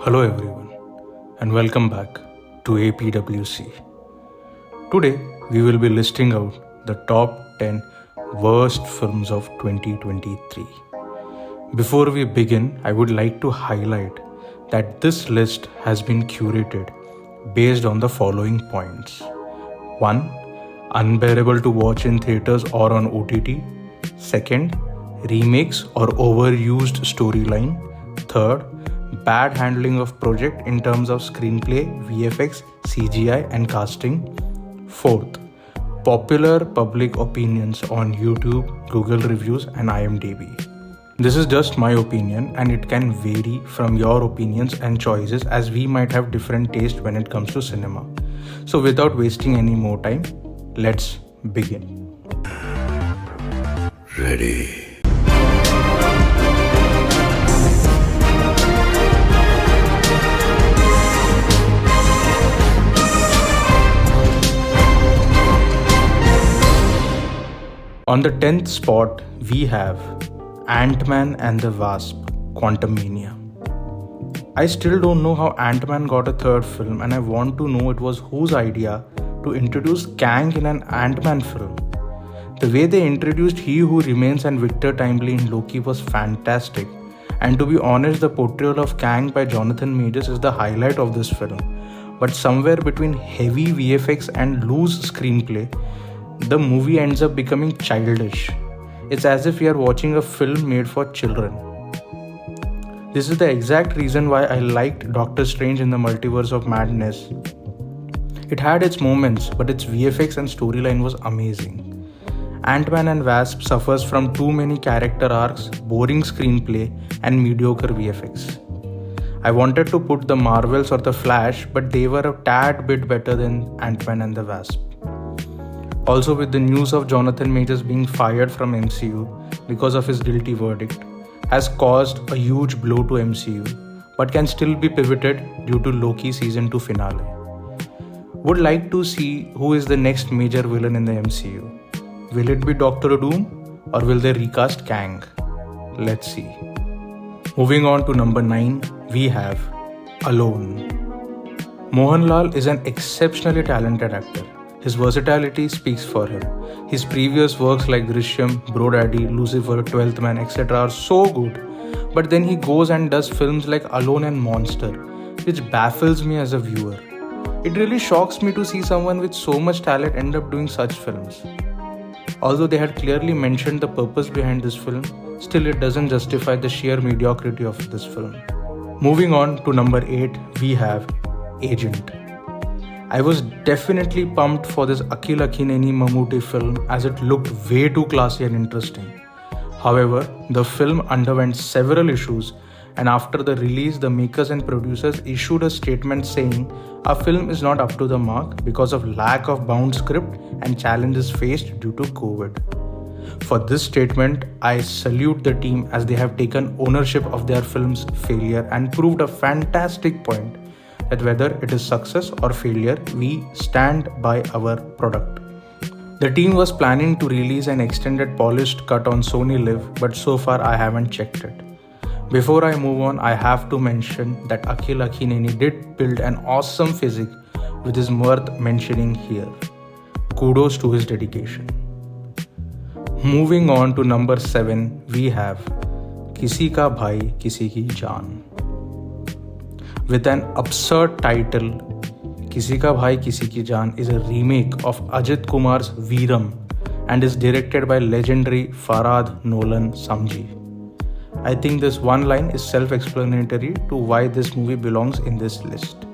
Hello everyone and welcome back to APWC. Today we will be listing out the top 10 worst films of 2023. Before we begin, I would like to highlight that this list has been curated based on the following points. 1. Unbearable to watch in theaters or on OTT. 2nd. Remakes or overused storyline. 3rd. Bad handling of project in terms of screenplay, VFX, CGI and casting. 4th. Popular public opinions on YouTube, Google reviews and IMDb. This is just my opinion and it can vary from your opinions and choices as we might have different taste when it comes to cinema. So without wasting any more time, let's begin. Ready. On the 10th spot, we have Ant-Man and the Wasp: Quantumania. I still don't know how Ant-Man got a third film and I want to know it was whose idea to introduce Kang in an Ant-Man film. The way they introduced He Who Remains and Victor Timely in Loki was fantastic, and to be honest, the portrayal of Kang by Jonathan Majors is the highlight of this film. But somewhere between heavy VFX and loose screenplay, the movie ends up becoming childish. It's as if we are watching a film made for children. This is the exact reason why I liked Doctor Strange in the Multiverse of Madness. It had its moments, but its VFX and storyline was amazing. Ant-Man and Wasp suffers from too many character arcs, boring screenplay, and mediocre VFX. I wanted to put the Marvels or the Flash, but they were a tad bit better than Ant-Man and the Wasp. Also, with the news of Jonathan Majors being fired from MCU because of his guilty verdict, has caused a huge blow to MCU, but can still be pivoted due to Loki Season 2 finale. Would like to see who is the next major villain in the MCU. Will it be Doctor Doom or will they recast Kang? Let's see. Moving on to number 9, we have Alone. Mohanlal is an exceptionally talented actor. His versatility speaks for him. His previous works like Drishyam, Bro Daddy, Lucifer, 12th Man, etc. are so good. But then he goes and does films like Alone and Monster, which baffles me as a viewer. It really shocks me to see someone with so much talent end up doing such films. Although they had clearly mentioned the purpose behind this film, still it doesn't justify the sheer mediocrity of this film. Moving on to number 8, we have Agent. I was definitely pumped for this Akhil Akhineni Mammootty film as it looked way too classy and interesting. However, the film underwent several issues, and after the release, the makers and producers issued a statement saying our film is not up to the mark because of lack of bound script and challenges faced due to COVID. For this statement, I salute the team as they have taken ownership of their film's failure and proved a fantastic point that whether it is success or failure, we stand by our product. The team was planning to release an extended polished cut on Sony Live, but so far I haven't checked it. Before I move on, I have to mention that Akhil Akhineni did build an awesome physique which is worth mentioning here. Kudos to his dedication. Moving on to number 7, we have Kisi Ka Bhai Kisi Ki Jaan. With an absurd title, Kisi Ka Bhai Kisi Ki Jaan is a remake of Ajit Kumar's Veeram and is directed by legendary Farhad Nolan Samji. I think this one line is self-explanatory to why this movie belongs in this list.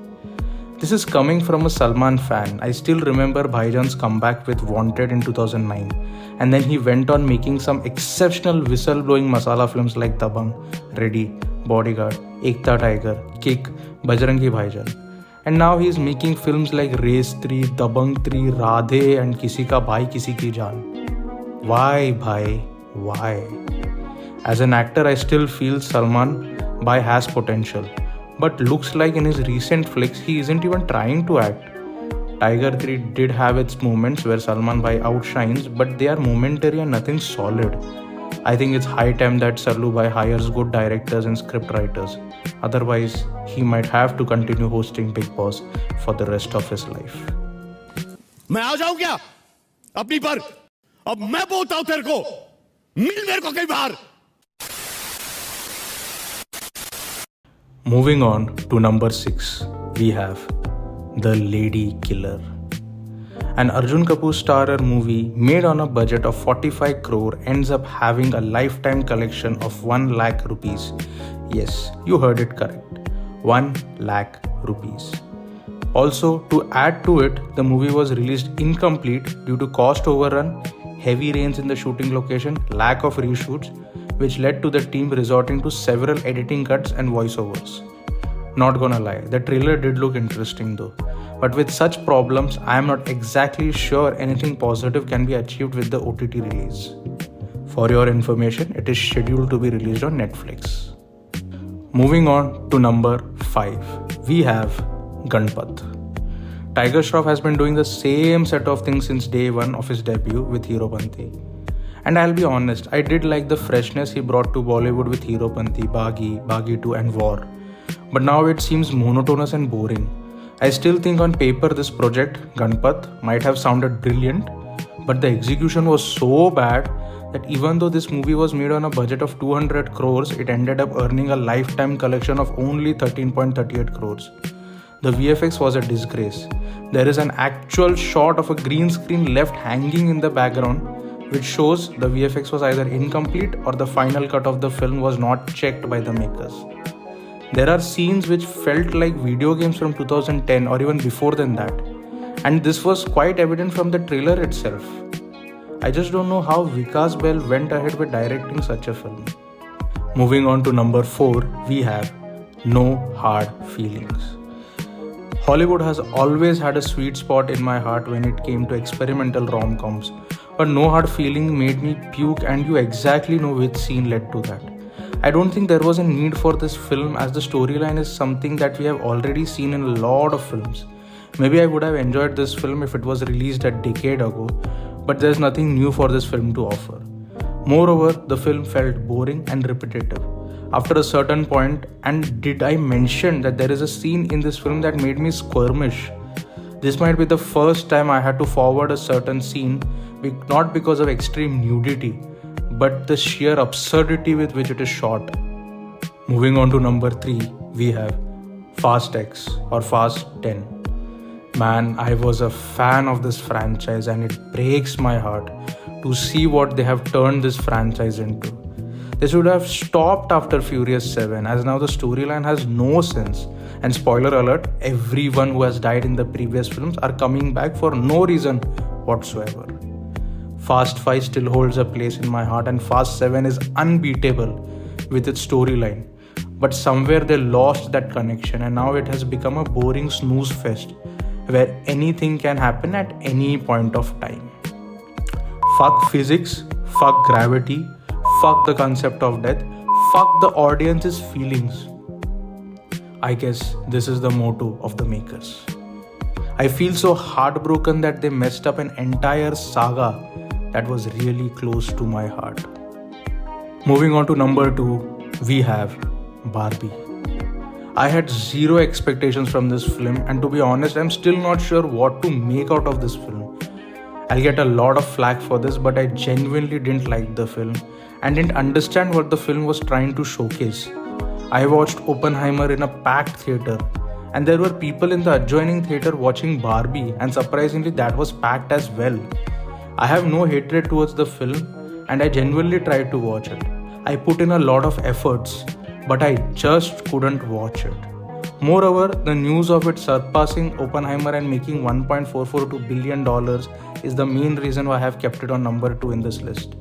This is coming from a Salman fan. I still remember Bhaijan's comeback with Wanted in 2009, and then he went on making some exceptional whistle-blowing masala films like Dabangg, Ready, Bodyguard, Ekta Tiger, Kick, Bajrangi Bhaijaan. And now he is making films like Race 3, Dabangg 3, Radhe and Kisi Ka Bhai Kisi Ki Jaan. Why, bhai? Why? As an actor, I still feel Salman Bhai has potential. But looks like in his recent flicks, he isn't even trying to act. Tiger 3 did have its moments where Salman Bhai outshines, but they are momentary and nothing solid. I think it's high time that Sarlubhai hires good directors and script writers. Otherwise, he might have to continue hosting Big Boss for the rest of his life. मैं आ जाऊं क्या अपनी पर? अब मैं बोलता हूं तेरे को, मिल मेरे को कई बार. Moving on to number 6, we have The Lady Killer. An Arjun Kapoor starrer movie made on a budget of 45 crore ends up having a lifetime collection of 1 lakh rupees. Yes, you heard it correct. 1 lakh rupees. Also, to add to it, the movie was released incomplete due to cost overrun, heavy rains in the shooting location, lack of reshoots, which led to the team resorting to several editing cuts and voiceovers. Not gonna lie, the trailer did look interesting though. But with such problems, I am not exactly sure anything positive can be achieved with the OTT release. For your information, it is scheduled to be released on Netflix. Moving on to number 5, we have Ganpat. Tiger Shroff has been doing the same set of things since day one of his debut with Heropanti. And I'll be honest, I did like the freshness he brought to Bollywood with Heropanti, Baagi 2 and War. But now it seems monotonous and boring. I still think on paper this project, Ganpat, might have sounded brilliant, but the execution was so bad that even though this movie was made on a budget of 200 crores, it ended up earning a lifetime collection of only 13.38 crores. The VFX was a disgrace. There is an actual shot of a green screen left hanging in the background, which shows the VFX was either incomplete or the final cut of the film was not checked by the makers. There are scenes which felt like video games from 2010 or even before than that, and this was quite evident from the trailer itself. I just don't know how Vikas Bell went ahead with directing such a film. Moving on to number 4, we have No Hard Feelings. Hollywood has always had a sweet spot in my heart when it came to experimental rom-coms, but No Hard Feeling made me puke, and you exactly know which scene led to that. I don't think there was a need for this film, as the storyline is something that we have already seen in a lot of films. Maybe I would have enjoyed this film if it was released a decade ago, but there's nothing new for this film to offer. Moreover, the film felt boring and repetitive after a certain point, and did I mention that there is a scene in this film that made me squirmish? This might be the first time I had to forward a certain scene, not because of extreme nudity, but the sheer absurdity with which it is shot. Moving on to number 3, we have Fast X or Fast 10. Man, I was a fan of this franchise, and it breaks my heart to see what they have turned this franchise into. They should have stopped after Furious 7, as now the storyline has no sense. And spoiler alert, everyone who has died in the previous films are coming back for no reason whatsoever. Fast 5 still holds a place in my heart, and Fast 7 is unbeatable with its storyline. But somewhere they lost that connection, and now it has become a boring snooze fest where anything can happen at any point of time. Fuck physics, fuck gravity, fuck the concept of death, fuck the audience's feelings. I guess this is the motto of the makers. I feel so heartbroken that they messed up an entire saga that was really close to my heart. Moving on to number 2, we have Barbie. I had zero expectations from this film, and to be honest, I'm still not sure what to make out of this film. I'll get a lot of flack for this, but I genuinely didn't like the film and didn't understand what the film was trying to showcase. I watched Oppenheimer in a packed theater, and there were people in the adjoining theater watching Barbie, and surprisingly that was packed as well. I have no hatred towards the film, and I genuinely tried to watch it. I put in a lot of efforts, but I just couldn't watch it. Moreover, the news of it surpassing Oppenheimer and making $1.442 billion is the main reason why I have kept it on number 2 in this list.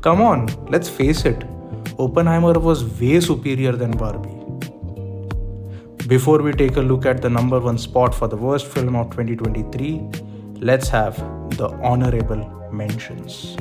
Come on, let's face it, Oppenheimer was way superior than Barbie. Before we take a look at the number 1 spot for the worst film of 2023, let's have the honorable mentions.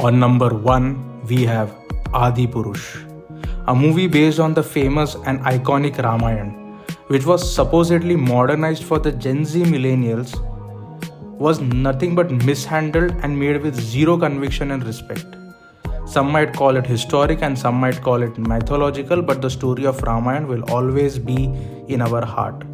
On number 1, we have Adi Purush, a movie based on the famous and iconic Ramayana, which was supposedly modernized for the Gen Z millennials, was nothing but mishandled and made with zero conviction and respect. Some might call it historic and some might call it mythological, but the story of Ramayana will always be in our heart.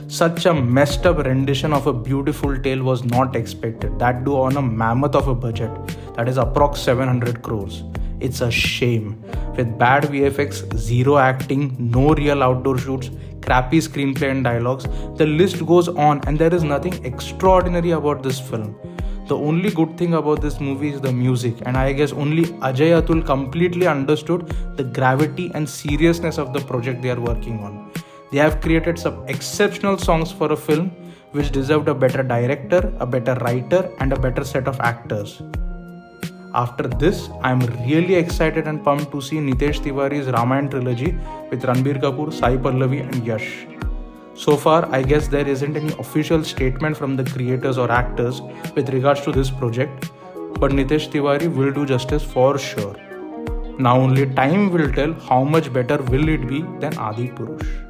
Such a messed up rendition of a beautiful tale was not expected. That too on a mammoth of a budget, that is approx 700 crores. It's a shame. With bad VFX, zero acting, no real outdoor shoots, crappy screenplay and dialogues, the list goes on, and there is nothing extraordinary about this film. The only good thing about this movie is the music, and I guess only Ajay Atul completely understood the gravity and seriousness of the project they are working on. They have created some exceptional songs for a film which deserved a better director, a better writer, and a better set of actors. After this, I am really excited and pumped to see Nitesh Tiwari's Ramayana trilogy with Ranbir Kapoor, Sai Pallavi, and Yash. So far, I guess there isn't any official statement from the creators or actors with regards to this project, but Nitesh Tiwari will do justice for sure. Now only time will tell how much better will it be than Adi Purush.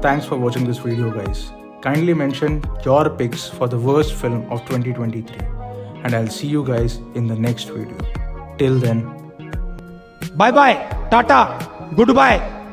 Thanks for watching this video, guys. Kindly mention your picks for the worst film of 2023, and I'll see you guys in the next video. Till then, bye bye, tata, goodbye.